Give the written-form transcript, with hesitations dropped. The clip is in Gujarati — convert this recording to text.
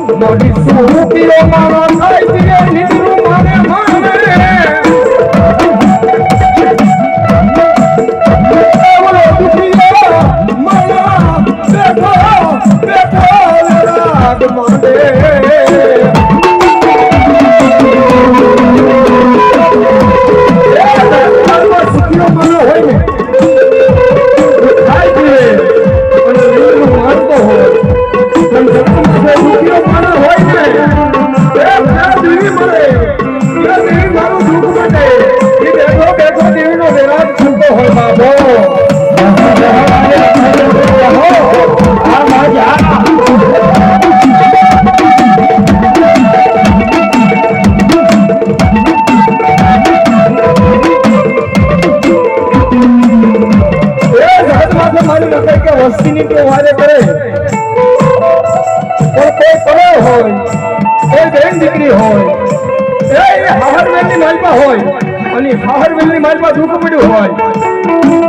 મોડી સુપીઓ મારો થાય છે નીકળું મારે મારે ઓલો દુખીઓ મારા બેઠો બેઠો રાગ માંડે સુખીઓ મારો હોય ને થાય છે અને નીકળું મારતો હોય સુખીઓ મારો હોય ને દેવી મળે દેવી મારું દુઃખ માટે એ બેઠો બેઠો દેવીનો વિરાજ થતો હોય બાબો મારી નકર કે વસ્તીની તો વારે કરે કોઈ પડે હોય કોઈ બેન દીકરી હોય એ હાહરવેલની માલપા હોય અને હાહરવેલની માલપા દુઃખ પડ્યું હોય